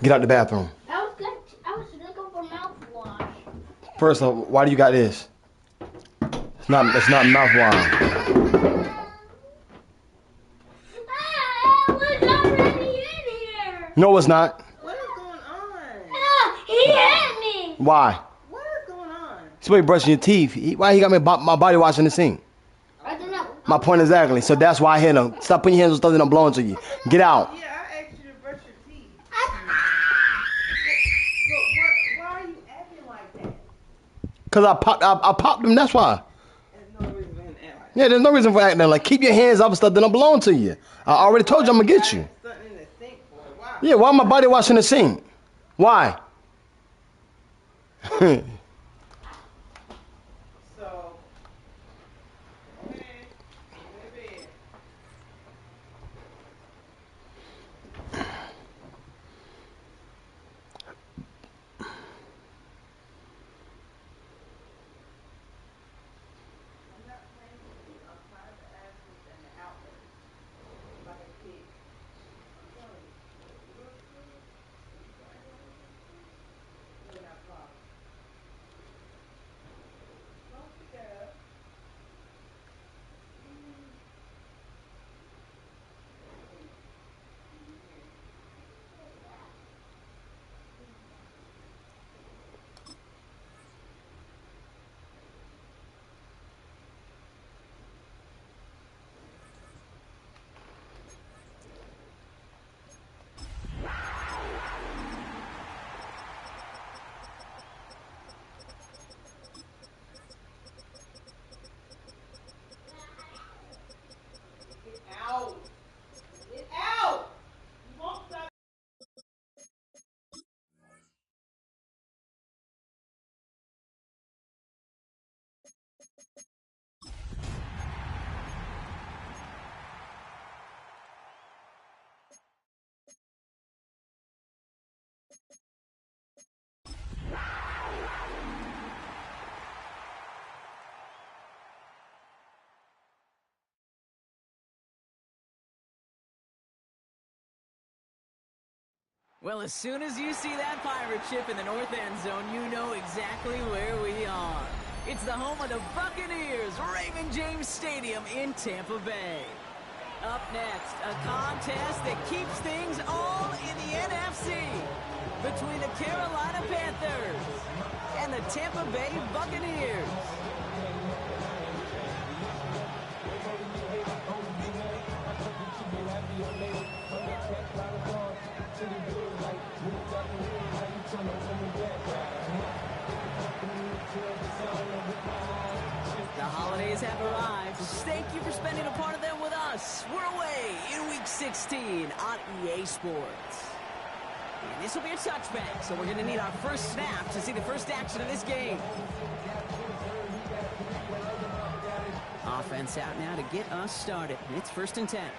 Get out the bathroom. I was looking for mouthwash. First of all, why do you got this? It's not mouthwash. It was already in here. No, it's not. What is going on? He hit me. Why? What is going on? Somebody brushing your teeth. Why he got my body wash in the sink? I don't know. My point exactly. So that's why I hit him. Stop putting your hands on stuff that don't belong to you. Get out. Yeah, I asked you to brush your teeth. But why are you acting like that? Cause I popped him. That's why. There's no reason to act like that. Yeah, there's no reason for acting like. Keep your hands off of stuff that don't belong to you. I already told you I'm gonna get you. Something in the sink, boy. Why? Yeah, why my body wash in the sink? Why? So, okay, maybe. I'm not playing with you. I'm trying to ask you in the outlet. Like a kid. I'm telling you. You go to school? You go anywhere to school? You're not problem. Don't pick that up. Get out! Get out! You won't stop. Well, as soon as you see that pirate ship in the north end zone, you know exactly where we are. It's the home of the Buccaneers, Raymond James Stadium in Tampa Bay. Up next, a contest that keeps things all in the NFC between the Carolina Panthers and the Tampa Bay Buccaneers. The holidays have arrived. Thank you for spending a part of them with us. We're away in Week 16 on EA Sports. And this will be a touchback, so we're going to need our first snap to see the first action of this game. Offense out now to get us started. It's 1st and 10.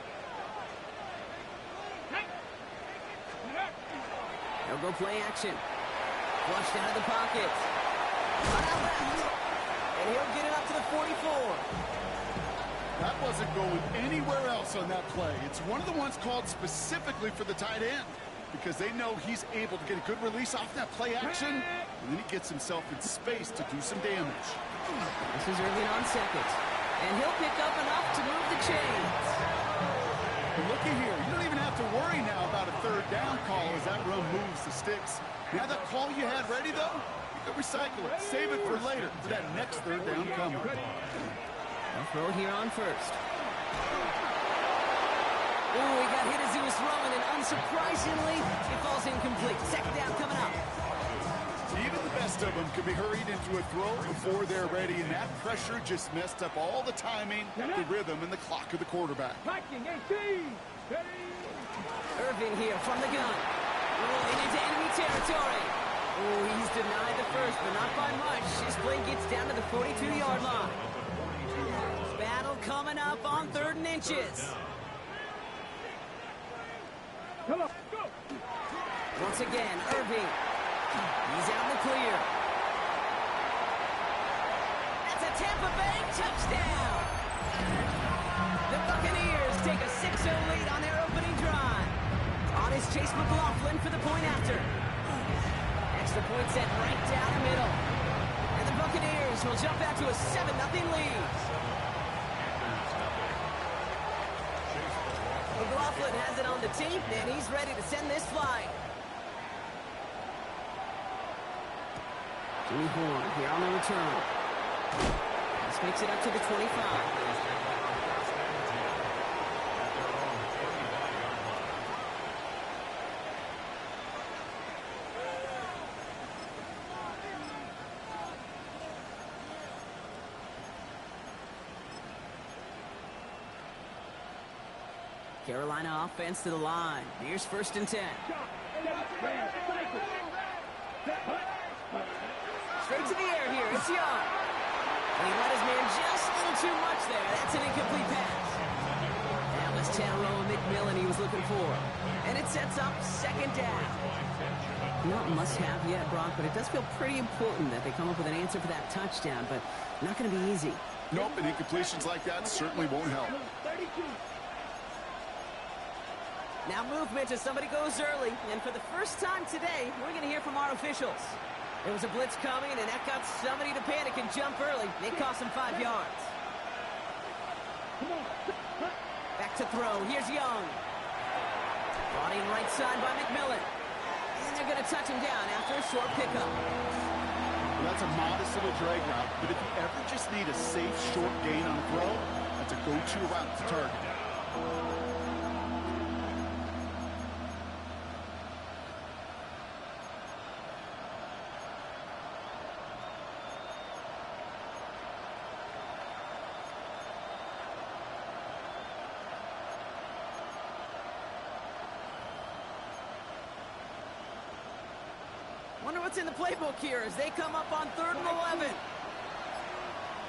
They'll go play action. Flushed out of the pocket. Cut out left. And he'll get it up to the 44. That wasn't going anywhere else on that play. It's one of the ones called specifically for the tight end because they know he's able to get a good release off that play action, and then he gets himself in space to do some damage. This is early on second. And he'll pick up enough to move the chains. But looky here, you don't even have to worry now about a third down call as that run moves the sticks. Now that call you had ready, though, you can recycle it. Save it for later, for that next third down coming. They'll throw here on first. Ooh, he got hit as he was throwing, and unsurprisingly, it falls incomplete. Second down coming up. Even the best of them could be hurried into a throw before they're ready, and that pressure just messed up all the timing, the rhythm, and the clock of the quarterback. Irving here from the gun. Rolling into enemy territory. Oh, he's denied the first, but not by much. His play gets down to the 42-yard line. Battle coming up on 3rd and inches. Once again, Irving. He's out in the clear. That's a Tampa Bay touchdown. The Buccaneers take a 6-0 lead on their opening drive. On his Chase McLaughlin for the point after. Extra point set right down the middle. And the Buccaneers will jump back to a 7-0 lead. McLaughlin has it on the tape, and he's ready to send this flying. Jimmy Horn here on the return. This makes it up to the 25. Carolina offense to the line. Here's 1st and 10. Straight to the air here. It's Young. And he let his man just a little too much there. That's an incomplete pass. That was Tyrone McMillan he was looking for. And it sets up 2nd down. Not must-have yet, Brock, but it does feel pretty important that they come up with an answer for that touchdown, but not going to be easy. Nope, and incompletions like that certainly won't help. Now movement as somebody goes early, and for the first time today, we're going to hear from our officials. There was a blitz coming, and that got somebody to panic and jump early. It cost him 5 yards. Back to throw. Here's Young. Brought in right side by McMillan. And they're going to touch him down after a short pickup. Well, that's a modest little drag route, but if you ever just need a safe, short gain on a throw, that's a go-to route to target. Wonder what's in the playbook here as they come up on 3rd and 11.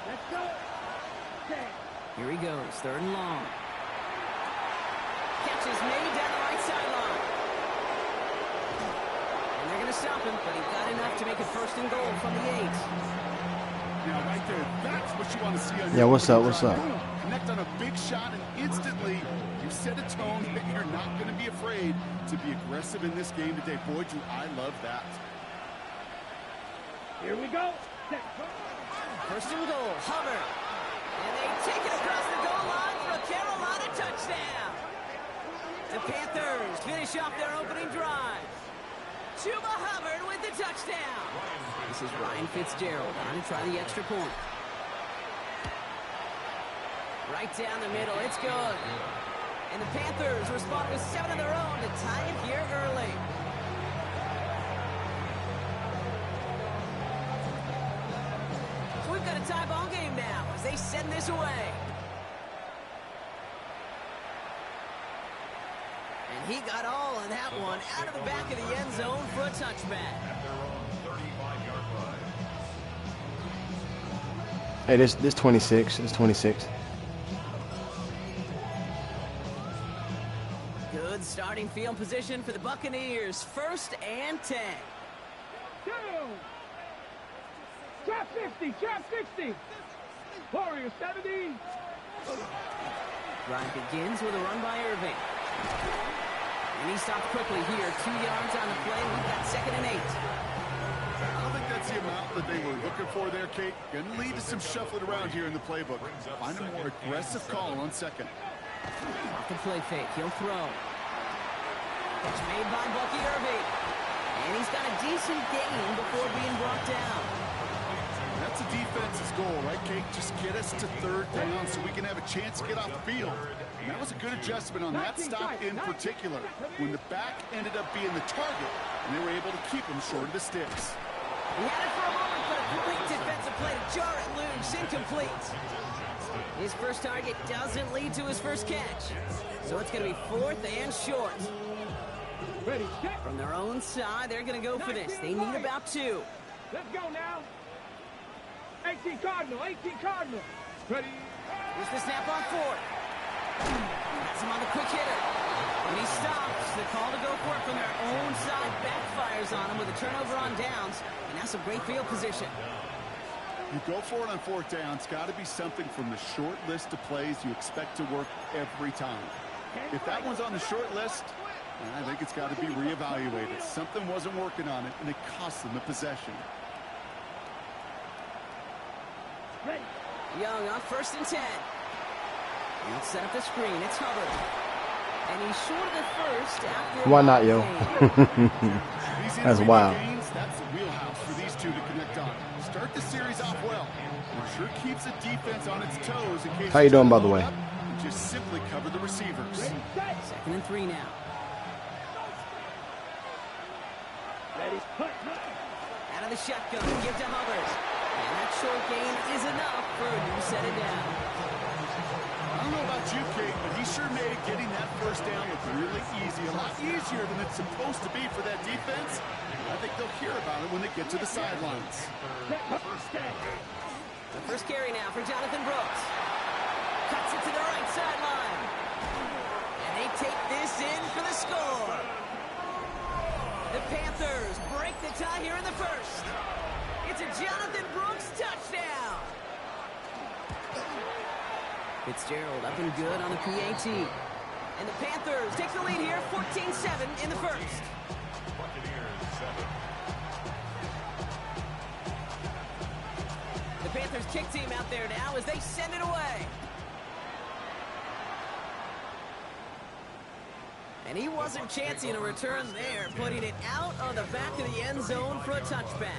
Let's go. Okay. Here he goes, 3rd and long. Catch is made down the right sideline. And they're going to stop him, but he got enough to make it 1st and goal from the 8. Now, right there, that's what you want to see on Yeah, what's up, what's up? Connect on a big shot, and instantly you set a tone that you're not going to be afraid to be aggressive in this game today. Boy, do I love that. Here we go. 1st and goal, Hubbard. And they take it across the goal line for a Carolina touchdown. The Panthers finish off their opening drive. Chuba Hubbard with the touchdown. This is Ryan Fitzgerald on to try the extra point. Right down the middle, it's good. And the Panthers respond with 7 of their own to tie it here early. So we've got a tie ball game now as they send this away. And he got all of that one out of the back of the end zone for a touchback. Hey, this 26. It's 26. Good starting field position for the Buccaneers. 1st and 10. Trap 60, trap 60. Warrior 70. Drive begins with a run by Irving. And he stopped quickly here. 2 yards on the play. We've got 2nd and 8. I don't think that's the amount that they were looking for there, Kate. Going to lead to some shuffling around here in the playbook. Find a more aggressive call on 2nd. Off the play fake. He'll throw. Catch made by Bucky Irving. And he's got a decent gain before being brought down. That's a defense's goal, right, Kate? Just get us to 3rd down so we can have a chance to get off the field. And that was a good adjustment on that stop in particular, when the back ended up being the target, and they were able to keep him short of the sticks. He had it for a moment, but a great defensive play to jar it loose. Incomplete. His first target doesn't lead to his first catch. So it's going to be 4th and short. Ready, check. From their own side, they're going to go for this. They need about 2. Let's go now. 18 Cardinal, 18 Cardinal. Ready. Here's the snap on 4th. Has him on the quick hitter. When he stops, the call to go for it from their own side backfires on him with a turnover on downs. And that's some great field position. You go for it on 4th down. It's got to be something from the short list of plays you expect to work every time. If that one's on the short list, I think it's got to be reevaluated. Something wasn't working on it, and it cost them the possession. Young on 1st and 10. He'll set up the screen. It's Hubbard. And he's short of the first after. Why not, yo? That's wild. Gains, that's the wheelhouse for these two to connect on. Start the series off well. It sure keeps the defense on its toes in case. How you doing, by the way? Just simply cover the receivers. 2nd and 3 now. Out of the shotgun, give to Hubbard. And that short gain is enough for a new set it down. I don't know about you, Kate, but he sure made getting that first down look really easy. A lot easier than it's supposed to be for that defense. I think they'll hear about it when they get to the sidelines. The first carry now for Jonathan Brooks. Cuts it to the right sideline. And they take this in for the score. The Panthers break the tie here in the first. It's a Jonathan Brooks touchdown. Fitzgerald up and good on the PAT. And the Panthers take the lead here, 14-7 in the first. The Panthers kick team out there now as they send it away. And he wasn't chancing a return there, putting it out on the back of the end zone for a touchback.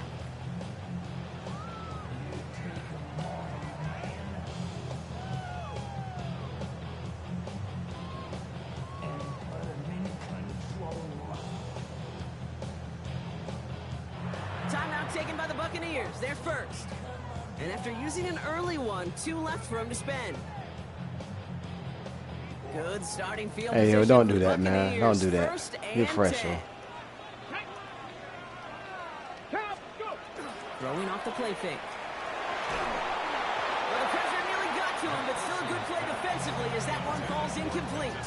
Timeout taken by the Buccaneers, their first. And after using an early one, 2 left for him to spend. Good starting field. Hey, yo, don't do that, man. Don't do that. You're fresh, yo. Throwing off the play fake. Well, the pressure nearly got to him, but still a good play defensively as that one falls incomplete.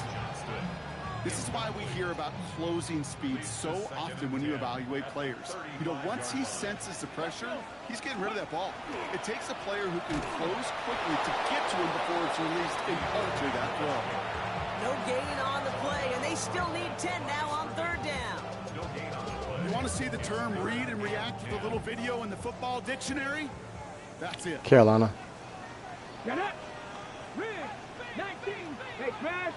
This is why we hear about closing speed so often when you evaluate players. You know, once he senses the pressure, he's getting rid of that ball. It takes a player who can close quickly to get to him before it's released and alter that throw. No gain on the play, and they still need 10 now on 3rd down. You want to see the term read and react with a little video in the football dictionary? That's it. Carolina. Get up. Rig. 19. Hey, smash.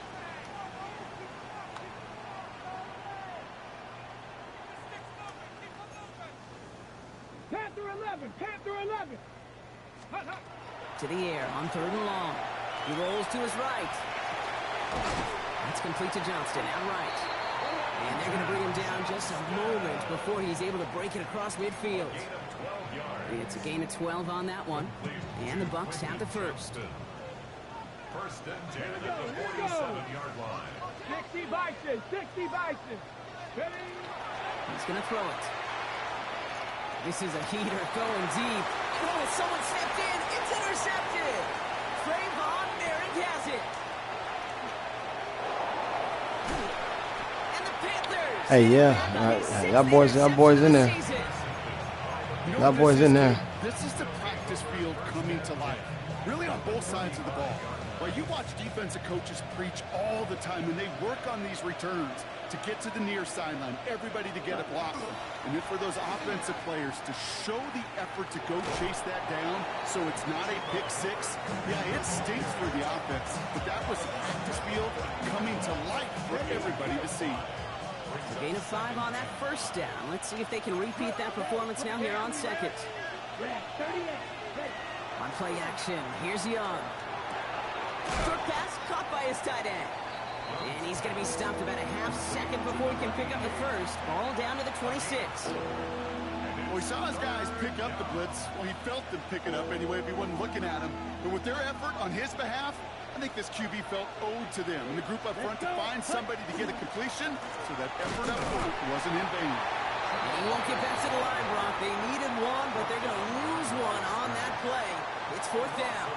Panther 11. Panther 11. Hut, hut. To the air on 3rd and long. He rolls to his right. That's complete to Johnston, out right. And they're going to bring him down just a moment before he's able to break it across midfield. It's a gain of 12 on that one. And the Bucs have the first. First and 10 at the 47-yard line. 60 Bison. 60 Bison. Ready? He's going to throw it. This is a heater going deep. Oh, someone stepped in. It's intercepted. Trayvon Merrick has it. And the Panthers. Hey, yeah. That boy's in there. You know That what boy's this in is? there. This is the practice field coming to life. Really on both sides of the ball. Well, you watch defensive coaches preach all the time when they work on these returns to get to the near sideline, everybody to get a block. And then for those offensive players to show the effort to go chase that down so it's not a pick six, yeah, it stinks for the offense. But that was the practice field coming to life for everybody to see. A gain of 5 on that first down. Let's see if they can repeat that performance now here on 2nd. On play action, here's Young. Short pass caught by his tight end. And he's going to be stopped about a half second before he can pick up the first. Ball down to the 26. Well, we saw his guys pick up the blitz. Well, he felt them pick it up anyway if he wasn't looking at him. But with their effort on his behalf, I think this QB felt owed to them and the group up front to find somebody to get a completion so that effort up front wasn't in vain. And he won't get back to the line, Brock. They needed one, but they're going to lose one on that play. It's 4th down.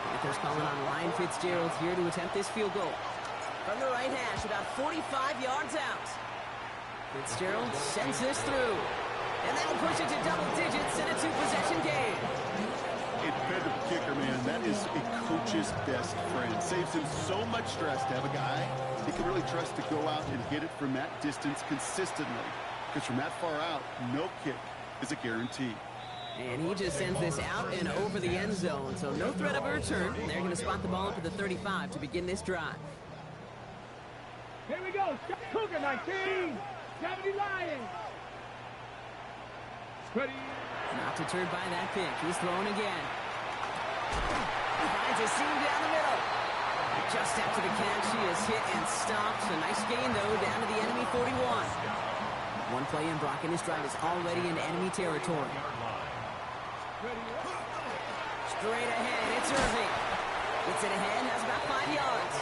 Panthers calling on Ryan Fitzgerald here to attempt this field goal. From the right hash, about 45 yards out. Fitzgerald sends this through. And that'll push it to double digits in a 2-possession game. It dependable kicker, man. That is a coach's best friend. Saves him so much stress to have a guy he can really trust to go out and hit it from that distance consistently. Because from that far out, no kick is a guarantee. And he just sends this out and over the end zone, so no threat of a return. They're going to spot the ball up at the 35 to begin this drive. Here we go. Cougar 19. 70 Lions. Ready. Not deterred by that pick. He's throwing again. Finds a seam down the middle. Just after the catch, he is hit and stopped. A nice gain, though, down to the enemy 41. One play in, Brock, and his drive is already in enemy territory. Straight ahead, it's Irving. Gets it ahead, has about 5 yards.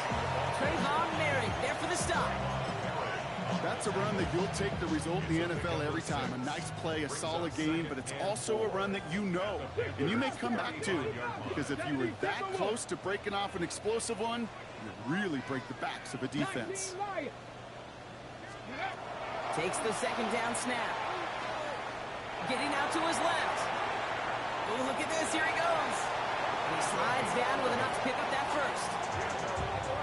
Trayvon Merrick there for the stop. That's a run that you'll take the result in the NFL every time. A nice play, a solid game, but it's also a run that you know, and you may come back to. Because if you were that close to breaking off an explosive one, you really break the backs of a defense. Takes the second down snap. Getting out to his left. Oh, look at this. Here he goes. And he slides down with enough to pick up that first.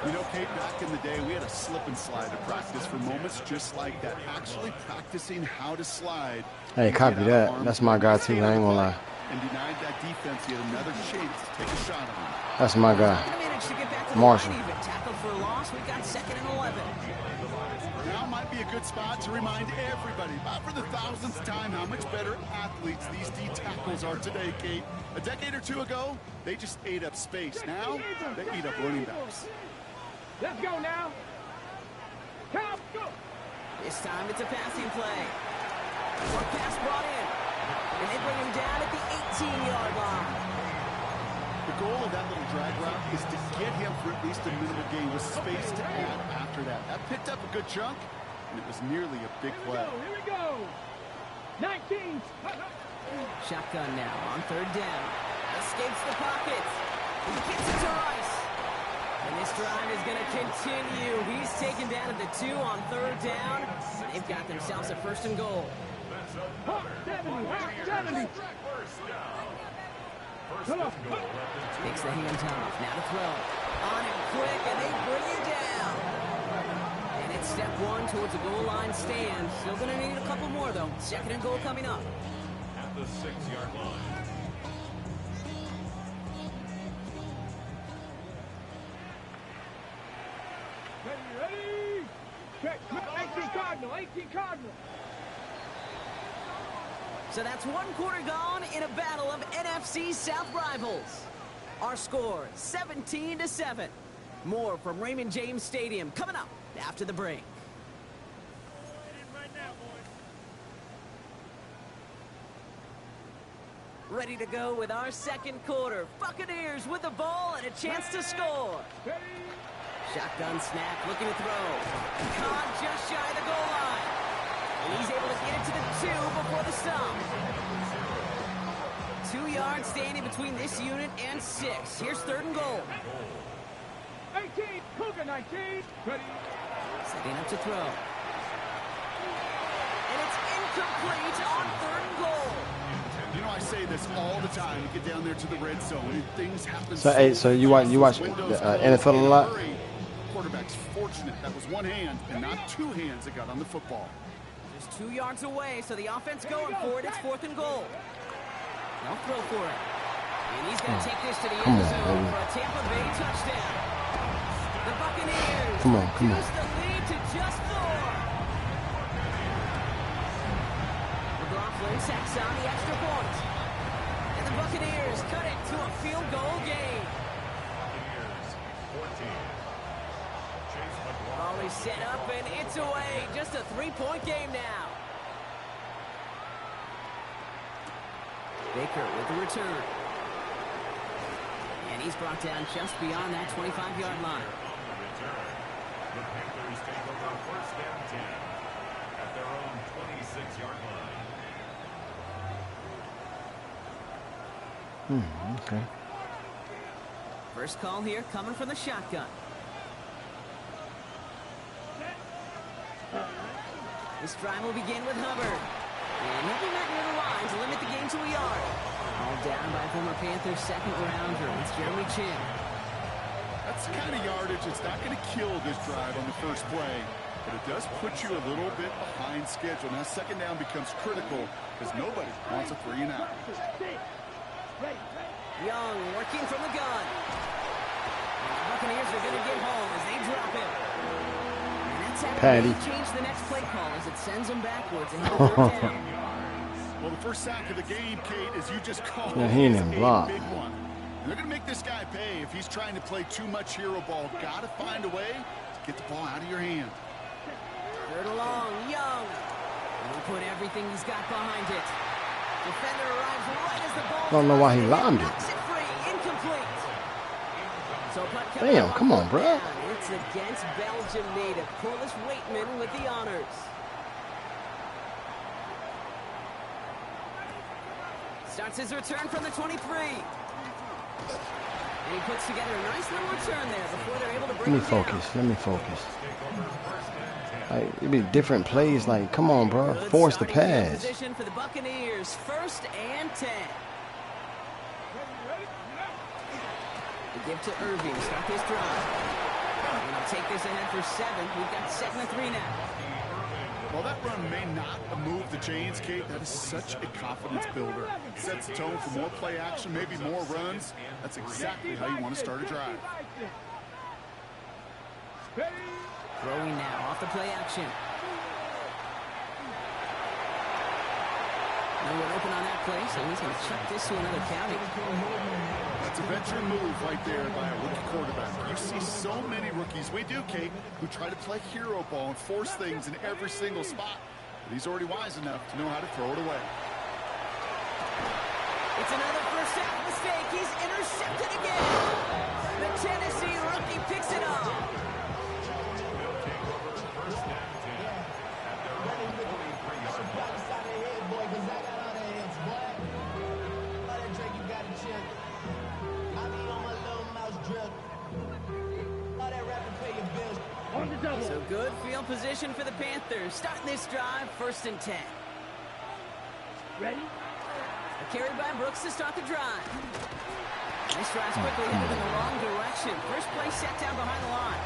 You know, Kate, back in the day, we had a slip and slide to practice for moments just like that. Actually practicing how to slide. Hey, copy that. That's my guy, too. I ain't gonna lie. And denied that defense yet another chance to take a shot on him. That's my guy. Marshall. Tackled for a loss. We got 2nd and 11. Now might be a good spot to remind everybody, about for the 1000th time, how much better athletes these D tackles are today, Kate. A decade or two ago, they just ate up space. Now, they eat up running backs. Let's go now. Come, go. This time it's a passing play. One pass brought in. And they bring him down at the 18-yard line. The goal of that little drag route is to get him for at least a minimal gain with space to add after that. That picked up a good chunk, and it was nearly a big play. Here we go. 19. Shotgun now on 3rd down. Escapes the pocket. He gets it to Rice. And this drive is going to continue. He's taken down at the 2 on 3rd down. They've got themselves a 1st and goal. 70. Takes the hands off. Now to throw. On him quick, and they bring it down. And it's step 1 towards the goal line stand. Still going to need a couple more, though. 2nd and goal coming up. At the 6-yard line. Ready. Check. 18 Cardinal. 18 Cardinal. So that's 1 quarter gone in a battle of NFC South rivals. Our score, 17-7. More from Raymond James Stadium coming up after the break. Ready to go with our 2nd quarter. Buccaneers with the ball and a chance to score. Shotgun snap, looking to throw. Caught just shy of the goal line. And he's able to get it to the 2 before the stop. 2 yards standing between this unit and 6. Here's 3rd and goal. 18, Cougar 19. Ready. Setting up to throw. And it's incomplete on 3rd and goal. You know, I say this all the time. You get down there to the red zone, and things happen. So, hey, so you watch NFL a lot? Quarterback's fortunate that was one hand and not 2 hands that got on the football. Just 2 yards away, so the offense going for it. It's 4th and goal. They'll throw for it. And he's going to take this to the end zone for a Tampa Bay touchdown. The Buccaneers use the lead to just 4. McLaughlin sacks on the extra point. And the Buccaneers cut it to a field goal game. Buccaneers 14. Ball is set up and it's away. Just a 3-point game now. Baker with the return. And he's brought down just beyond that 25-yard line. The Panthers take over 1st and 10 at their own 26-yard line. Okay. First call here coming from the shotgun. This drive will begin with Hubbard. And he'll be met near the line to limit the game to a yard. All Held down by former Panthers second rounder. It's Jeremy Chin. That's the kind of yardage that's not going to kill this drive on the first play, but it does put you a little bit behind schedule. Now second down becomes critical because nobody wants a 3 and out. Young working from the gun. And the Buccaneers are going to get home as they drop him. And that's Patty. how they change the next play call as it sends them backwards and third down. Well, the first sack of the game, Kate, as you just called, Yeah, he is didn't a block. big one. And they're going to make this guy pay if he's trying to play too much hero ball. Got to find a way to get the ball out of your hand. Third along, Young. And he'll put everything he's got behind it. Defender arrives right as the ball. Don't know why he lobbed it. Knocks it free, incomplete. So punt coming Damn, up come on, fourth bro. down. It's against Belgium native Corliss Waitman with the honors. Starts his return from the 23. And he puts together a nice little return there before they're able to Let bring me him down. focus. Let me focus. Like, it'd be different plays. Like, come on, bro. Good Force the starting field pass. position for the Buccaneers. 1st and 10. They give to Irving to start this drive. And they'll take this ahead for 7. We've got 2nd and 3 now. Well, that run may not move the chains, Kate. That is such a confidence builder. It sets the tone for more play action, maybe more runs. That's exactly how you want to start a drive. Throwing now off the play action. No one open on that play, so he's going to chuck this to another county. That's a venture move right there by a rookie quarterback. You see so many rookies, we do, Kate, who try to play hero ball and force things in every single spot. But he's already wise enough to know how to throw it away. It's another first half mistake. He's intercepted again. The Tennessee rookie picks it up. So good field position for the Panthers. Starting this drive, 1st and 10. Ready? A carry by Brooks to start the drive. This drive's quickly headed in the wrong direction. First play set down behind the line.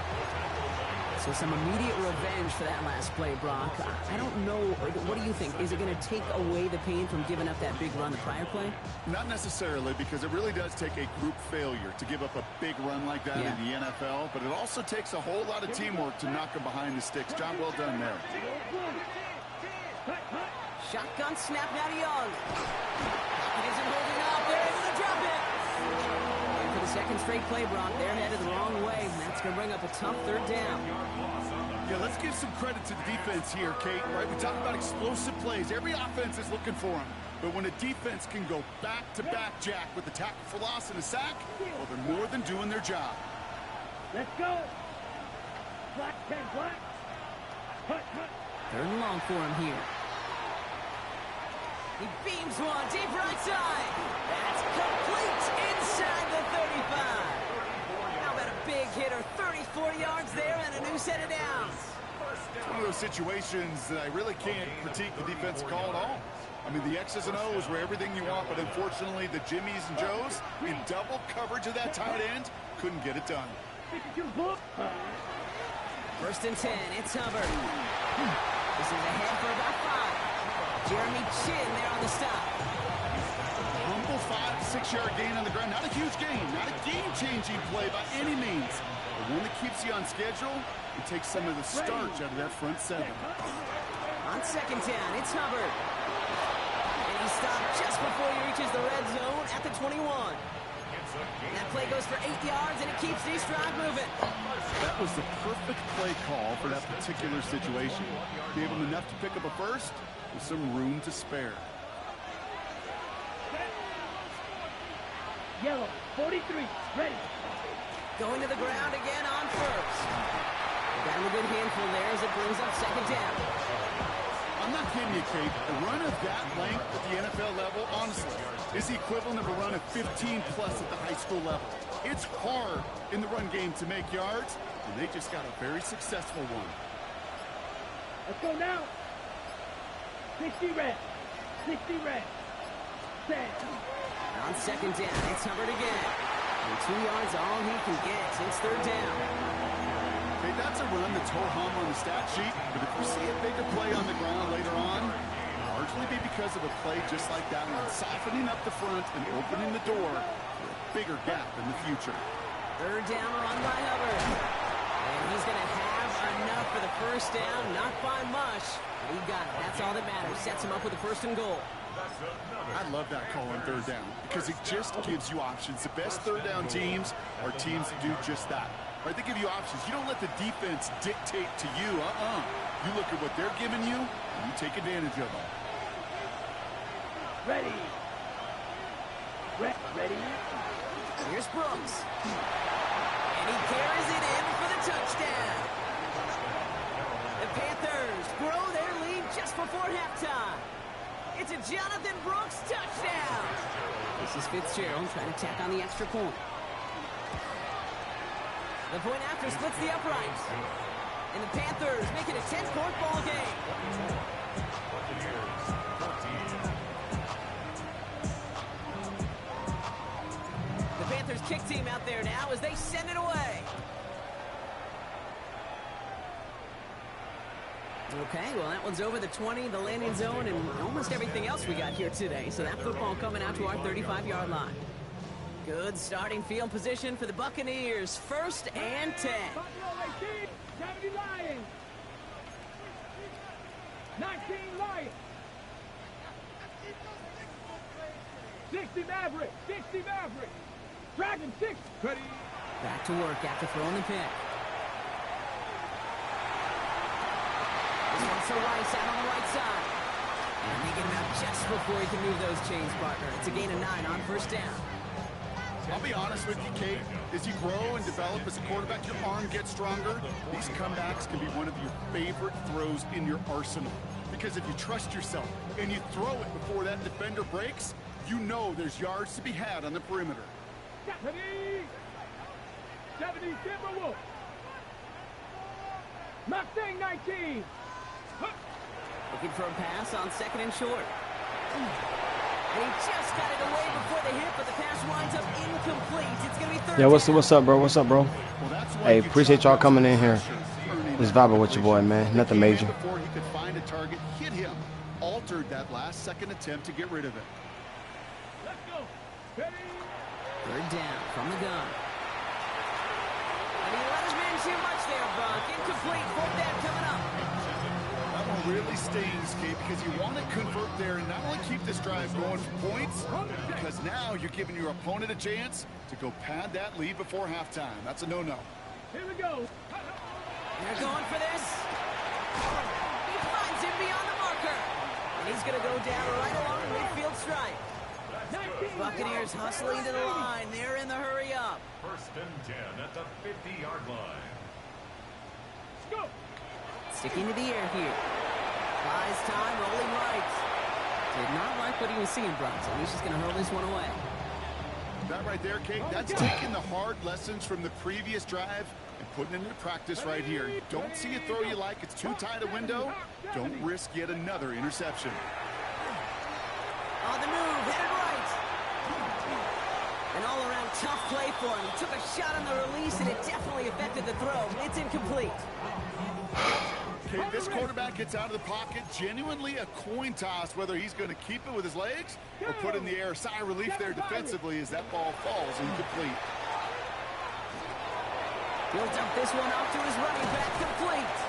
So some immediate revenge for that last play, Brock. I don't know. What do you think? Is it going to take away the pain from giving up that big run the prior play? Not necessarily, because it really does take a group failure to give up a big run like that in the NFL, but it also takes a whole lot of teamwork to knock him behind the sticks. Job well done there. Shotgun snap now to Young. It isn't holding up. They're able to drop it. And for the second straight play, Brock, they're headed the wrong way. And that's going to bring up a tough 3rd down. Yeah, let's give some credit to the defense here, Kate. Right, we talk about explosive plays. Every offense is looking for them. But when a defense can go back-to-back, Jack, with a tackle for loss and a sack, well, they're more than doing their job. Let's go. Black, 10, black. Hut. 3rd and long for him here. He beams one deep right side. That's complete inside the 35. How about a big hitter? 34 yards there and a new set of downs. It's one of those situations that I really can't critique the defense call at all. I mean, the X's and O's were everything you want, but unfortunately, the Jimmies and Joes, in double coverage of that tight end, couldn't get it done. 1st and 10, it's Hubbard. This is ahead for about 5. Jeremy Chin there on the stop. Humble 5-6-yard gain on the ground. Not a huge gain, not a game-changing play by any means. But one that keeps you on schedule and takes some of the starch out of that front 7. On 2nd down, it's Hubbard. And he stopped just before he reaches the red zone at the 21. And that play goes for 8 yards, and it keeps this drive moving. That was the perfect play call for that particular situation. Gave him enough to pick up a first with some room to spare. Yellow, 43, ready. Going to the ground again on 1st. Got him a good handful there as it brings up 2nd down. I'm not kidding you, Kate. A run of that length at the NFL level, honestly, is the equivalent of a run of 15-plus at the high school level. It's hard in the run game to make yards, and they just got a very successful one. Let's go now. 60 red. 60 red. 10. On second down, it's Hubbard again. And 2 yards, all he can get. It's third down. Okay, that's a run that's ho-hum on the stat sheet, but if we see a bigger play on the ground later on, it'll largely be because of a play just like that one, softening up the front and opening the door for a bigger gap in the future. Third down run by Hubbard. And he's going to have enough for the first down, not by much. But he got it. That's all that matters. Sets him up with a 1st and goal. I love that call on third down because it just gives you options. The best third down teams are teams that do just that. Right? They give you options. You don't let the defense dictate to you. You look at what they're giving you, and you take advantage of it. Ready. Ready. Here's Brooks. And he carries it in for the touchdown. The Panthers grow their lead just before halftime. It's a Jonathan Brooks touchdown. This is Fitzgerald trying to tack on the extra point. The point after splits the uprights. And the Panthers make it a 10-point ball game. The Panthers kick team out there now as they send it away. Okay, well, that one's over the 20, the landing zone, and almost everything else we got here today. So that football coming out to our 35-yard line. Good starting field position for the Buccaneers. 1st and 10. 70 Lions. 19 Lions. 60 Maverick. 60 Maverick. Dragon 6. Ready. Back to work after throwing the pick. This one's to Rice out on the right side. And they get him out just before he can move those chains, partner. It's a gain of 9 on 1st down. I'll be honest with you, Kate. As you grow and develop as a quarterback, your arm gets stronger. These comebacks can be one of your favorite throws in your arsenal. Because if you trust yourself and you throw it before that defender breaks, you know there's yards to be had on the perimeter. 70 Timberwolves. Mustang 19. Looking for a pass on 2nd and short. And he just got it away before the hit, but the pass winds up incomplete. It's going to be 3rd Yeah, what's up, bro? What's up, bro? Well, that's why Hey, you appreciate y'all coming in here. Just vibing with your boy, man. Nothing major. Before he could find a target, hit him, altered that last-second attempt to get rid of it. Let's go. Ready. 3rd down from the gun. And he let him in too much there, Buck. Incomplete. 4th down coming up. That one really stings, Kate, because you want to convert there and not only keep this drive going for points, because now you're giving your opponent a chance to go pad that lead before halftime. That's a no-no. Here we go. They're going for this. He finds him beyond the marker. And he's going to go down right along the midfield stripe. Buccaneers hustling to the line. They're in the hurry up. 1st and 10 at the 50-yard line. Let's go. Sticking to the air here. Buys time, rolling right. Did not like what he was seeing, Bronson. He's just going to hurl this one away. That right there, Kate, that's taking the hard lessons from the previous drive and putting it into practice right here. You don't see a throw you like, it's too tight a window. Don't risk yet another interception. On the move, headed right. An all-around tough play for him. He took a shot on the release, and it definitely affected the throw. It's incomplete. Okay, this quarterback gets out of the pocket, genuinely a coin toss whether he's going to keep it with his legs or put it in the air. Sigh of relief there defensively as that ball falls incomplete. He'll dump this one off to his running back, complete.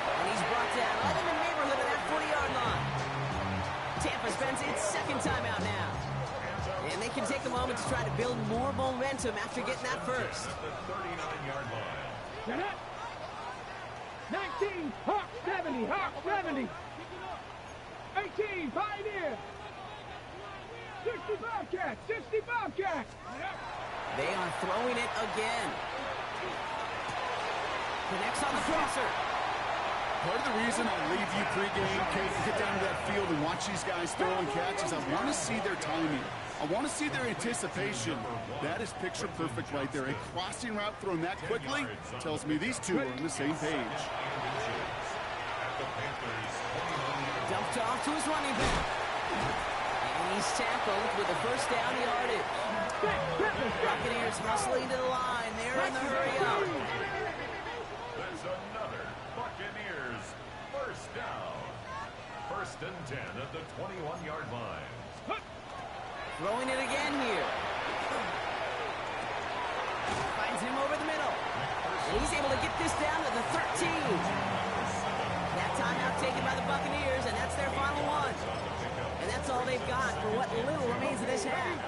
And he's brought down right in the neighborhood of that 40-yard line. Tampa spends its 2nd timeout now. And they can take a moment to try to build more momentum after getting that first. The 39-yard line. Get it. 19, Hawk 70, Hawk 70. 18, Pioneer. 60 Bobcat, 60 Bobcat. They are throwing it again. Connects on the crosser. Part of the reason I leave you pregame, Kate, to get down to that field and watch these guys throw and catch is I want to see their timing. I want to see their anticipation. That is picture perfect right there. A crossing route thrown that quickly tells me these two are on the same page. Dumped off to his running back. And he's tackled with the first down yardage. Buccaneers hustling to the line. They're in the hurry up. That's another Buccaneers first down. First and 10 at the 21-yard line. Throwing it again here. Finds him over the middle. And he's able to get this down to the 13. That timeout taken by the Buccaneers, and that's their final one. And that's all they've got for what little remains of this half.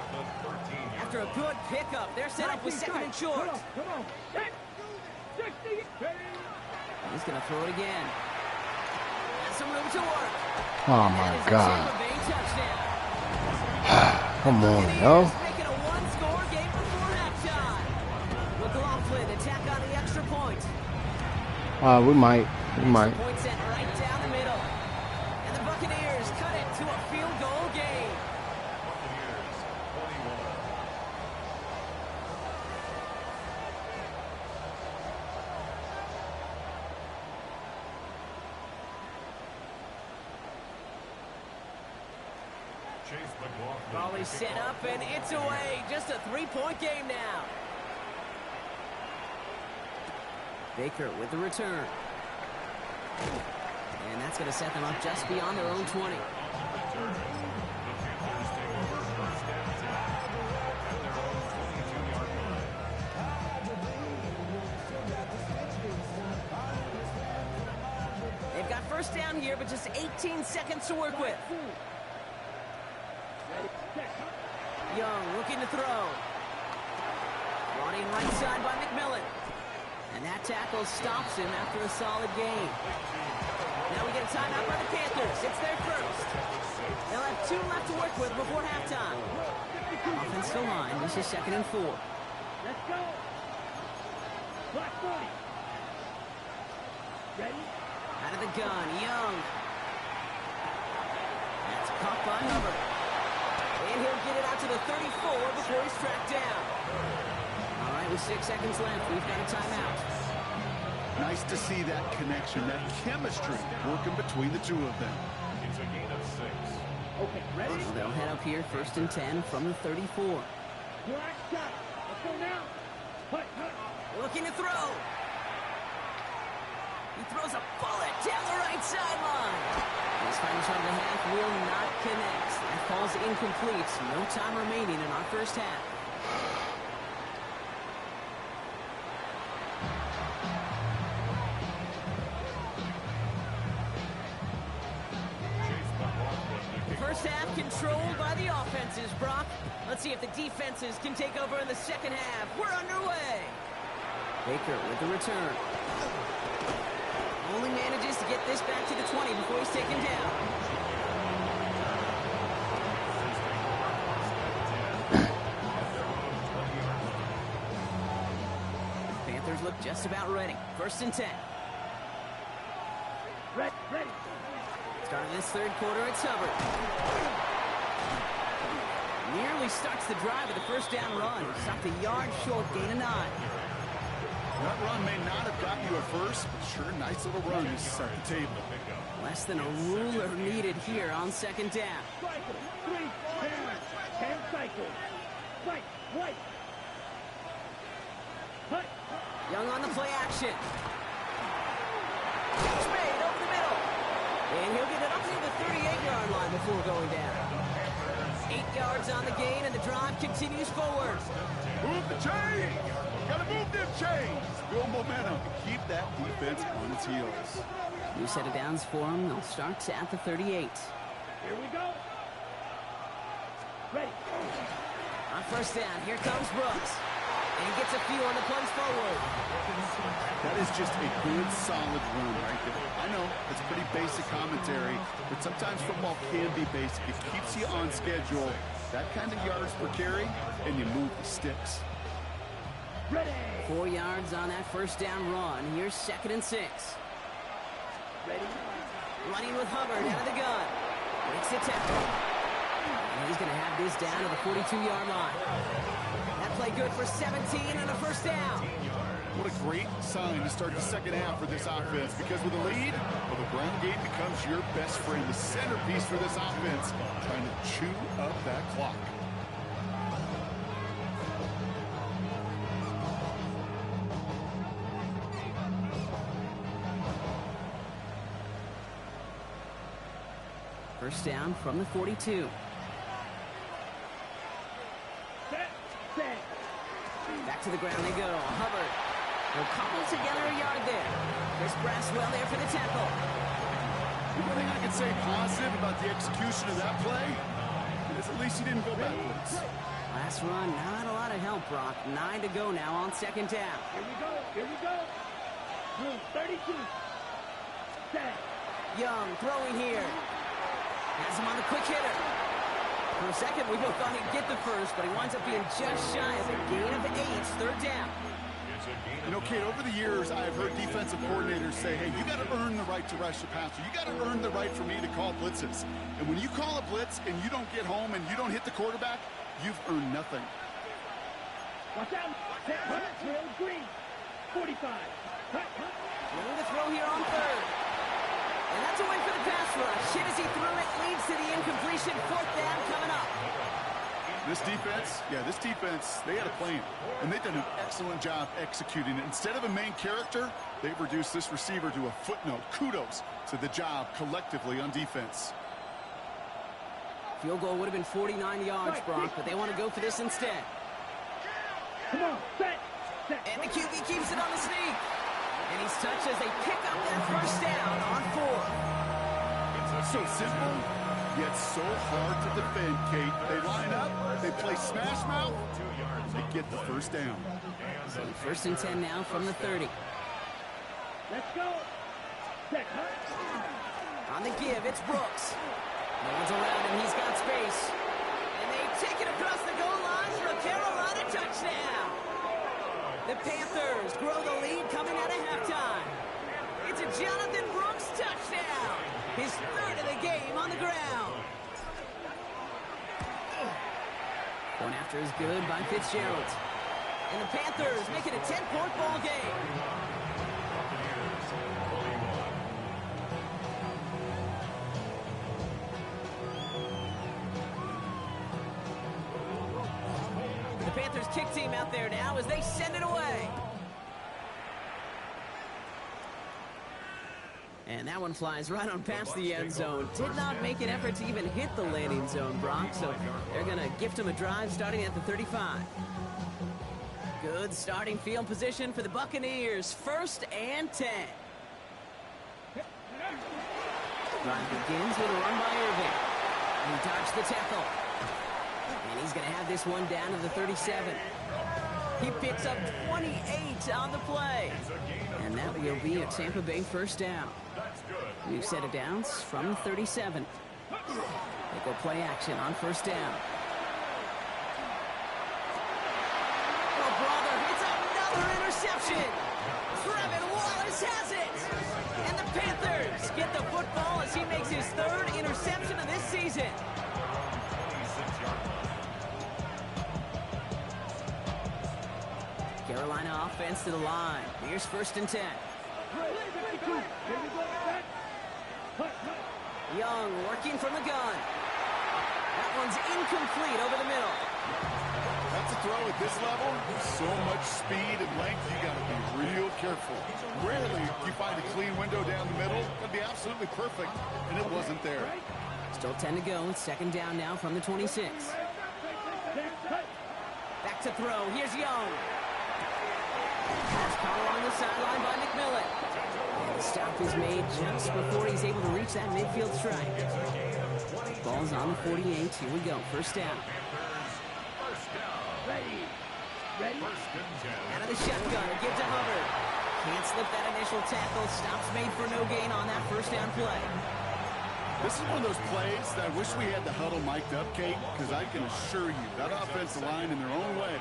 After a good pickup, they're set up with second and short. Come on. 60. He's going to throw it again. Has some room to work. Oh And that my is a God. Tampa Bay touchdown. Come on, yo. Buccaneers making a one-score game before halftime. McLaughlin attack on the extra point. We might. Point sent right down the middle. And the Buccaneers cut it to a field goal game. Buccaneers 21. Chase McLaughlin. Ball is set up and it's away. Just a three-point game now. Baker with the return. And that's going to set them up just beyond their own 20. Return. The Panthers take over first and 10 at their own 22-yard line. They've got first down here, but just 18 seconds to work with. Young looking to throw. Brought in right side by McMillan. And that tackle stops him after a solid gain. Now we get a timeout by the Panthers. It's their first. They'll have 2 left to work with before halftime. Offensive line, this is 2nd and 4. Let's go. Black 40. Ready? Out of the gun, Young. That's caught by Hubbard. And he'll get it out to the 34 before he's tracked down. All right, with 6 seconds left, we've got a timeout. Nice to see that connection, that chemistry working between the two of them. It's a gain of 6. Okay, ready? Well, they'll head up here 1st and 10 from the 34. Black shot. Let's go now. Hut. Looking to throw. He throws a bullet down the right sideline. This final shot of the half will not connect. That falls incomplete. No time remaining in our first half. Chase McLaughlin to The kick first half controlled by the offenses, Brock. Let's see if the defenses can take over in the second half. We're underway. Baker with the return. Only manages to get this back to the 20 before he's taken down. Panthers look just about ready. 1st and 10. Ready. Starting this third quarter, it's Hubbard. Nearly starts the drive with a first down run. Stopped a yard short, gain of 9. That run may not have got you a first, but sure, nice little run to start the table. Less than a ruler needed here on 2nd down. Cycle. 3, 10 cycles. Right. Hut. Young on the play action. Catch made over the middle. And he'll get it up to the 38-yard line before going down. 8 yards on the gain, and the drive continues forward. Move the chains! Gotta move them chains! Build momentum. Keep that defense on its heels. New set of downs for him. They'll start at the 38. Here we go. Ready. On first down, here comes Brooks. And he gets a few on the plunge forward. That is just a good, solid run right there. I know, it's pretty basic commentary, but sometimes football can be basic. It keeps you on schedule. That kind of yards per carry, and you move the sticks. Ready. 4 yards on that first down run. Here's 2nd and 6. Ready. Running with Hubbard out of the gun. Makes the tackle. And he's going to have this down to the 42-yard line. That play good for 17 and a first down. What a great sign to start the second half for this offense, because with a lead, well, the ground game becomes your best friend, the centerpiece for this offense, trying to chew up that clock. First down from the 42. Back to the ground they go. Hubbard will cobble together a yard there. Chris Braswell there for the tackle. The one thing I can say positive about the execution of that play is at least he didn't go backwards. Last run, not a lot of help, Brock. 9 to go now on second down. Here we go. Here we go. 32. Set. Young throwing here. Has him on the quick hitter. For a second, we both thought he'd get the first, but he winds up being just shy of a gain of 8, third down. You know, Kate, over the years, I've heard defensive coordinators say, hey, you got to earn the right to rush the passer. You got to earn the right for me to call blitzes. And when you call a blitz and you don't get home and you don't hit the quarterback, you've earned nothing. Watch out. Set. Trail green. 45. Willing to throw here on third. And that's away for the pass rush. Hit as he threw it, leads to the incompletion. Fourth down coming up. This defense, they had a plan. And they've done an excellent job executing it. Instead of a main character, they've reduced this receiver to a footnote. Kudos to the job collectively on defense. Field goal would have been 49 yards, Brock, but they want to go for this instead. Come on, set. And the QB keeps it on the sneak. And he's touched as they pick up their first down on 4. So simple, yet so hard to defend, Kate. They line up, they play smash mouth, they get the first down. So first and 10 now from the 30. Let's go. Set. On the give, it's Brooks. No one's around him, he's got space. And they take it across the goal line for a Carolina touchdown. The Panthers grow the lead coming out of halftime. It's a Jonathan Brooks touchdown. His third of the game on the ground. Going after is good by Fitzgerald. And the Panthers make it a 10-point ball game. The Panthers kick team out there now as they send it away. And that one flies right on past the end zone. Did not make an effort to even hit the landing zone, Brock, so they're going to gift him a drive starting at the 35. Good starting field position for the Buccaneers. First and 10. Drive begins with a run by Irving. He dodged the tackle. And he's going to have this one down to the 37. He picks up 28 on the play. And that will be a Tampa Bay first down. New set of downs from 37. They go play action on first down. Oh, brother, it's another interception. Trevin Wallace has it. And the Panthers get the football as he makes his third interception of this season. Carolina offense to the line. Here's first and 10. Young working from the gun. That one's incomplete over the middle. That's a throw at this level. So much speed and length, you got to be real careful. Rarely do you find a clean window down the middle. That'd be absolutely perfect, and it wasn't there. Still 10 to go. Second down now from the 26. Back to throw. Here's Young. Pass caught along the sideline by McMillan. And the stop is made just before he's able to reach that midfield strike. Ball's on the 48. Here we go. First down. Ready. Out of the shotgun. Give to Hubbard. Can't slip that initial tackle. Stops made for no gain on that first down play. This is one of those plays that I wish we had the huddle mic'd up, Kate, because I can assure you that offensive line in their own way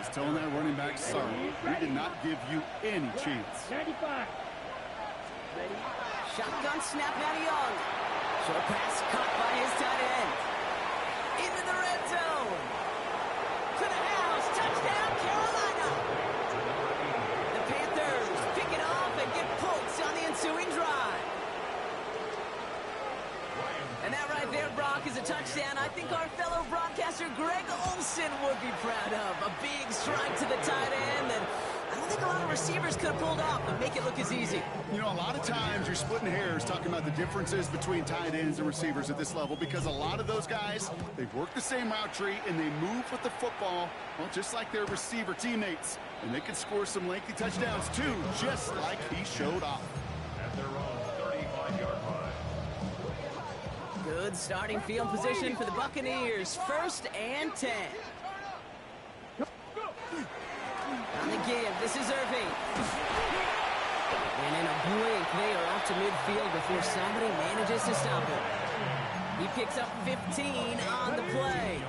is telling that running back, sorry, we did not give you any chance. 95. Ready. Shotgun snap now to Young. Short pass caught by his tight end. Into the red zone. To the house. Touchdown, Carolina. The And that right there, Brock, is a touchdown I think our fellow broadcaster Greg Olson would be proud of. A big strike to the tight end that I don't think a lot of receivers could have pulled off, but make it look as easy. You know, a lot of times you're splitting hairs talking about the differences between tight ends and receivers at this level because a lot of those guys, they've worked the same route tree and they move with the football, well, just like their receiver teammates. And they can score some lengthy touchdowns too, just like he showed off. At their own 35-yard line. Good starting field position for the Buccaneers. 1st and 10. On the give, this is Irving. And in a blink, they are off to midfield before somebody manages to stop him. He picks up 15 on the play.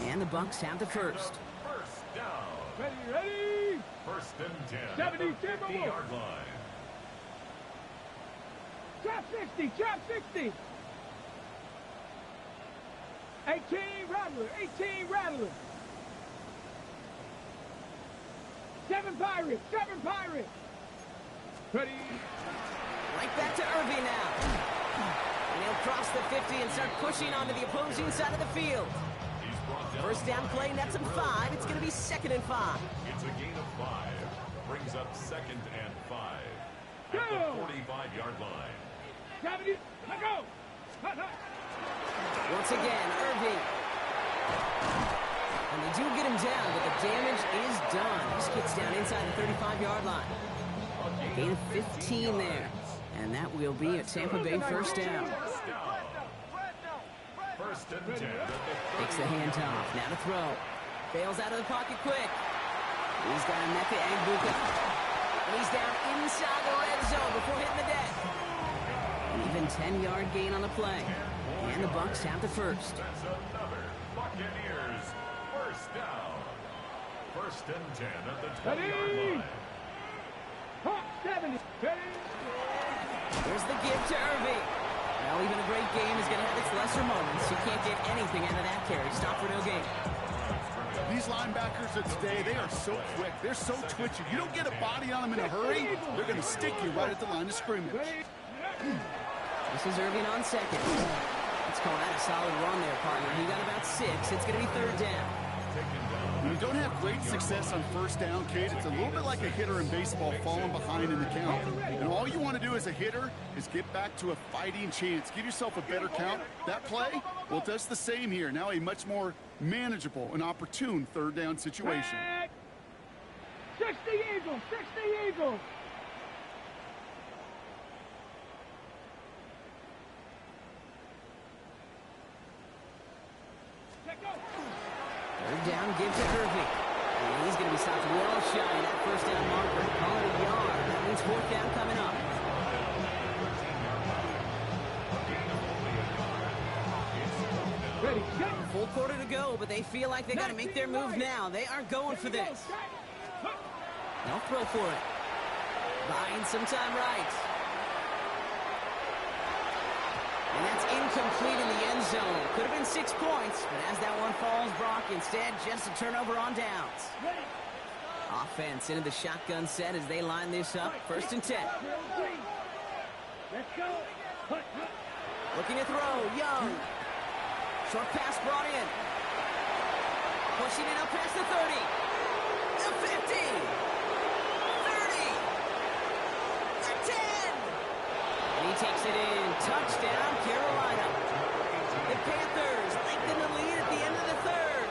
And the Bucs have the first. First down. Ready? 1st and 10. 70, At the 50-yard line. Drop 60, drop 60. 18 Rattler, 18 Rattler. 7 Pirates, 7 Pirates. Ready? Right back to Irving now. And he'll cross the 50 and start pushing onto the opposing side of the field. He's brought down. First down play nets him 5. It's going to be 2nd and 5. It's a gain of 5. Brings up 2nd and 5. At Go. the 45-yard line. 70, let go. Hut, hut. Once again, Irving. And they do get him down, but the damage is done. This gets down inside the 35-yard line. Gain of 15 there. And that will be a Tampa Bay first down. First down. 1st and 10. At the Takes the handoff. Now to throw. Fails out of the pocket quick. He's got a Mecca Agbuka. And he's down inside the red zone before hitting the deck. An even 10-yard gain on the play. And the Bucs have the first. That's another Buccaneers first down. 1st and 10 at the 20-yard line. Hawk 70, ready? Here's the give to Irving. Well, even a great game is going to have its lesser moments. You can't get anything out of that carry. Stop for no gain. These linebackers of today, they are so quick. They're so twitchy. You don't get a body on them in a hurry, they're going to stick you right at the line of scrimmage. This is Irving on 2nd. Let's call that a solid run there, partner. He got about 6. It's going to be 3rd down. When you don't have great success on first down, Kate, it's a little bit like a hitter in baseball falling behind in the count. And all you want to do as a hitter is get back to a fighting chance. Give yourself a better count. That play, well, it does the same here. Now a much more manageable and opportune 3rd down situation. 60 Eagles, 60 Eagles. Check go. 3rd down, give to Irving. And he's going to be stopped well shy of that first down marker. Call it a yard. That means 4th down coming up. Ready, go. Full quarter to go, but they feel like they got to make their move now. They are going for this. They'll throw for it. Buying some time right. And that's incomplete in the end zone. Could have been 6 points, but as that one falls, Brock, instead just a turnover on downs. Offense into the shotgun set as they line this up. 1st and 10. Let's go. Hut, hut. Looking to throw, Young. Short pass brought in. Pushing it up past the 30. The 50. 30. The 10. And he takes it in. Touchdown, Carolina. The Panthers lengthen the lead at the end of the 3rd.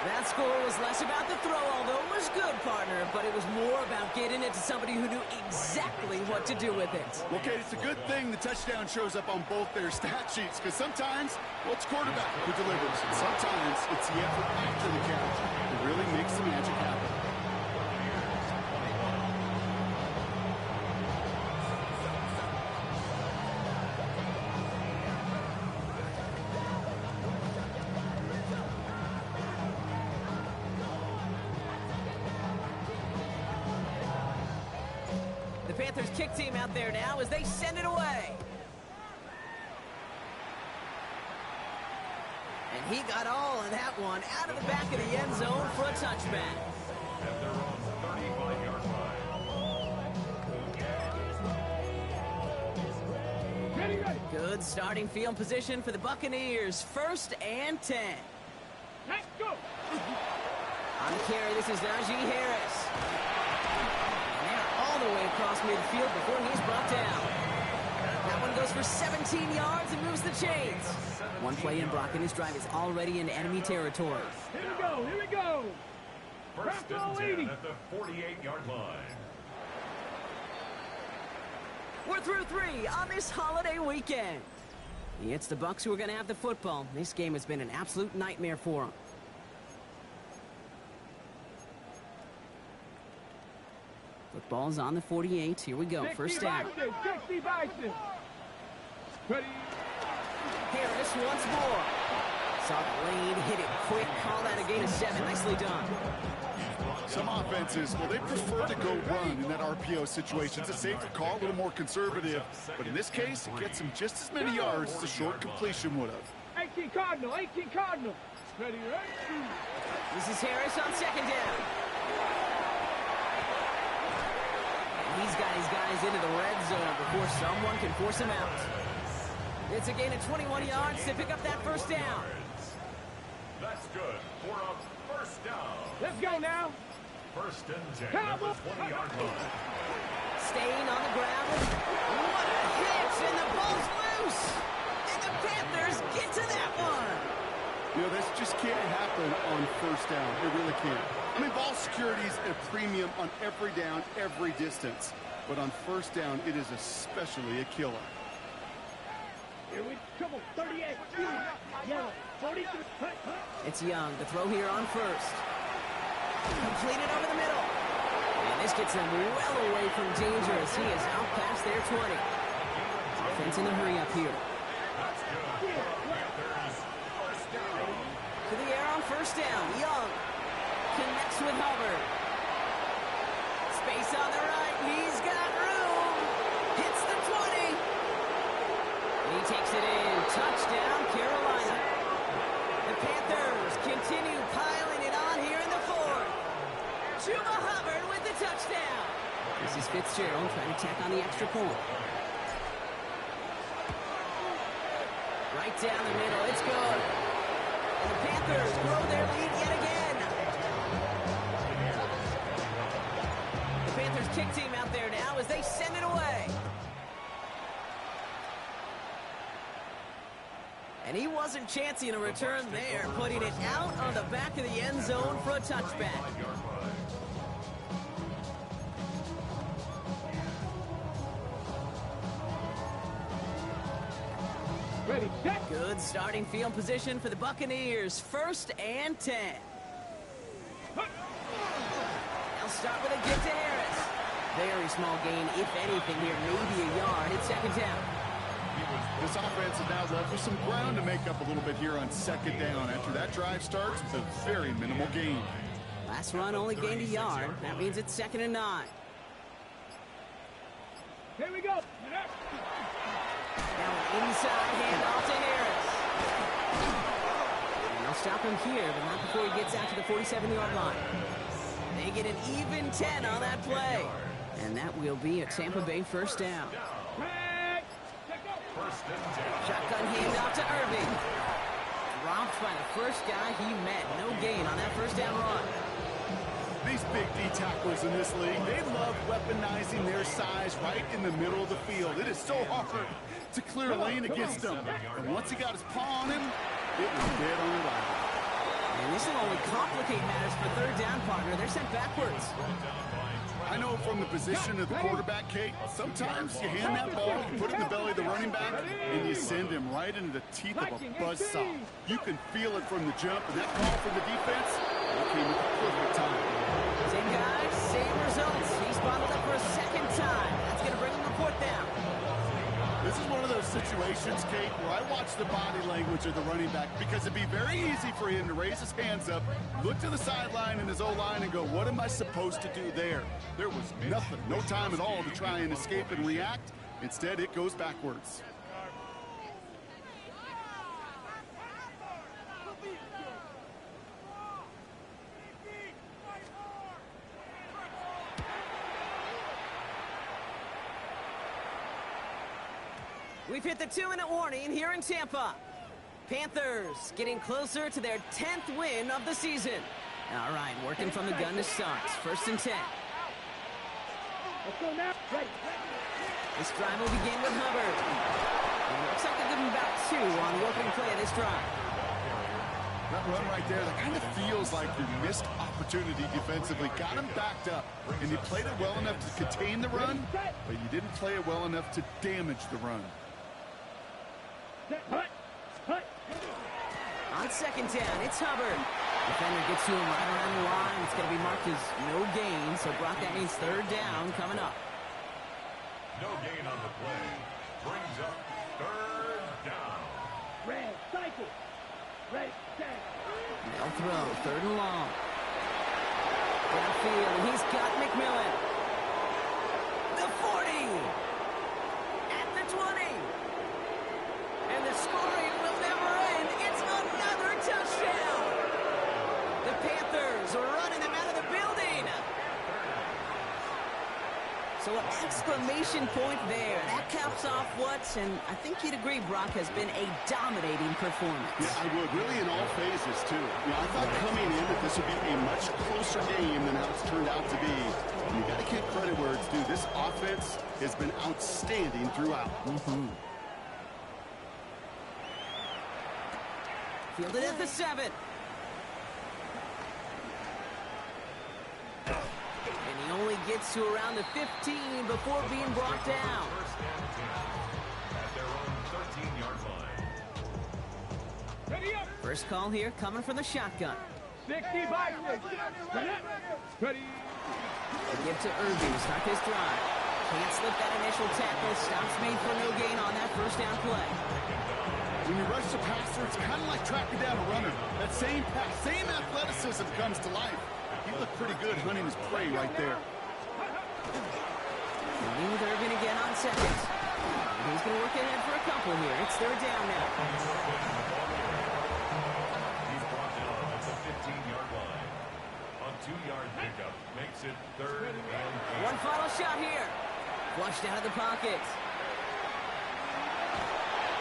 That score was less about the throw, although it was good, partner, but it was more about getting it to somebody who knew exactly what to do with it. Okay, it's a good thing the touchdown shows up on both their stat sheets because sometimes, well, it's quarterback who delivers. And sometimes it's the effort after the catch that really makes the magic happen. Panthers kick team out there now as they send it away. And he got all of that one out of the back of the end zone for a touchback. At their own 35-yard line. Ready, Good starting field position for the Buccaneers. 1st and 10. Let's go. On the carry, this is Najee Harris. And they're all the way across midfield before he's brought down. That one goes for 17 yards and moves the chains. One play in, Brock, and his drive is already in enemy territory. Here we go. Here we go. First and 10 at the 48-yard line. We're through 3 on this holiday weekend. It's the Bucs who are going to have the football. This game has been an absolute nightmare for them. Football's on the 48. Here we go. First down. 60 Bison. Ready. Harris once more. Saw the lane, hit it quick. Call that a gain of 7. Nicely done. Some offenses, well, they prefer to go run in that RPO situation. It's a safer call, a little more conservative. But in this case, it gets him just as many yards as a short completion would have. 18 Cardinal. 18 Cardinal. Ready, right? This is Harris on 2nd down. And he's got his guys into the red zone before someone can force him out. It's a gain of 21 yards to pick up that first down. That's good for a first down. Let's go now. First and 10 at the 20-yard line. Staying on the ground. What a hit! And the ball's loose! And the Panthers get to that one! You know, this just can't happen on first down. It really can't. I mean, ball security is a premium on every down, every distance. But on first down, it is especially a killer. Here we come on. 38. Yellow. 43. It's Young. The throw here on first. Completed over the middle. And this gets them well away from danger as he is out past their 20. Offense in a hurry up here. That's good for a Panthers first down. To the air on first down. Young connects with Hubbard. Space on the right. He's got room. Hits the 20. He takes it in. Touchdown, Carolina. The Panthers continue piling it on here in the 4th. Chuba Hubbard with the touchdown. This is Fitzgerald trying to tack on the extra point. Right down the middle. It's good. And the Panthers grow their lead yet again. The Panthers kick team out there now as they send it away. And he wasn't chancing a return there, putting it out on the back of the end zone for a touchback. Ready, set. Good starting field position for the Buccaneers. 1st and 10. They'll start with a give to Harris. Very small gain, if anything here, maybe a yard. It's 2nd down. This offense is now left with some ground to make up a little bit here on 2nd down. After that drive starts, a very minimal gain. Last run only gained a yard. That means it's 2nd and 9. Here we go. Now an inside handoff to Harris. And they'll stop him here, but not before he gets out to the 47-yard line. They get an even 10 on that play. And that will be a Tampa Bay first down. First and 10. Shotgun handoff to Irving. Dropped by the first guy he met. No gain on that first down run. These big D tackles in this league, they love weaponizing their size right in the middle of the field. It is so hard to clear a lane against them. And once he got his paw on him, it was dead on arrival. And this will only complicate matters for 3rd down, partner. They're sent backwards. I know from the position of the quarterback, Kate, sometimes you hand that ball, you put it in the belly of the running back, and you send him right into the teeth of a buzzsaw. You can feel it from the jump, and that call from the defense, it came at the perfect time. Same guys, same results. He's bottled up for a 2nd time. That's going to bring him to 4th down. This is one of those situations, Kate, where I watch the body language of the running back because it'd be very easy for him to raise his hands up, look to the sideline in his O-line and go, what am I supposed to do there? There was nothing, no time at all to try and escape and react. Instead, it goes backwards. We've hit the 2-minute warning here in Tampa. Panthers getting closer to their 10th win of the season. All right, working from the gun to start. 1st and 10. Let's go now. Right. This drive will begin with Hubbard. And looks like they're giving about 2 on the opening play of this drive. That run right there, that kind of feels like your missed opportunity defensively. Got him backed up, and you played it well enough to contain the run, but you didn't play it well enough to damage the run. On 2nd down, it's Hubbard. Defender gets to him right around the line. It's going to be marked as no gain, so Brock, that means 3rd down coming up. No gain on the play. Brings up 3rd down. Red, cycle. Red, down. They'll throw, 3rd and long. Downfield, and he's got McMillan. The 40. At the 20. And the scoring will never end. It's another touchdown. The Panthers are running them out of the building. So an exclamation point there. That caps off what, and I think you'd agree, Brock, has been a dominating performance. Yeah, I would. Really in all phases, too. You know, I thought coming in that this would be a much closer game than how it's turned out to be. And you got to give credit where it's due. This offense has been outstanding throughout. Fielded at the 7. And he only gets to around the 15 before being brought down. 1st and 10 at their own 13-yard line. Ready up. First call here coming from the shotgun. 60 by 6. Ready. They give to Irby to start this drive. Can't slip that initial tackle. Stops made for no gain on that 1st down play. When you rush the passer, it's kind of like tracking down a runner. That same pass, same athleticism comes to life. He looked pretty good hunting his prey right there. Running with Irvin again on 2nd. He's going to work ahead for a couple here. It's 3rd down now. He's brought down at the 15-yard line. A 2-yard pickup makes it 3rd and 8. One final shot here. Flushed out of the pocket.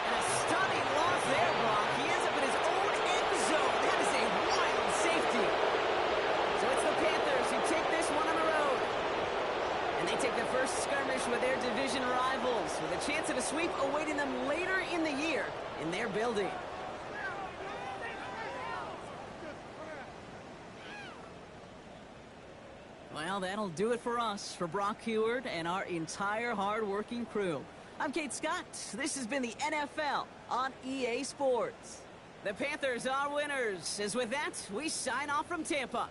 And a stunning loss there, Brock. He ends up in his own end zone. That is a wild safety. So it's the Panthers who take this one on the road. And they take the first skirmish with their division rivals, with a chance at a sweep awaiting them later in the year in their building. Well, that'll do it for us, for Brock Heward and our entire hard-working crew. I'm Kate Scott. This has been the NFL on EA Sports. The Panthers are winners. As with that, we sign off from Tampa.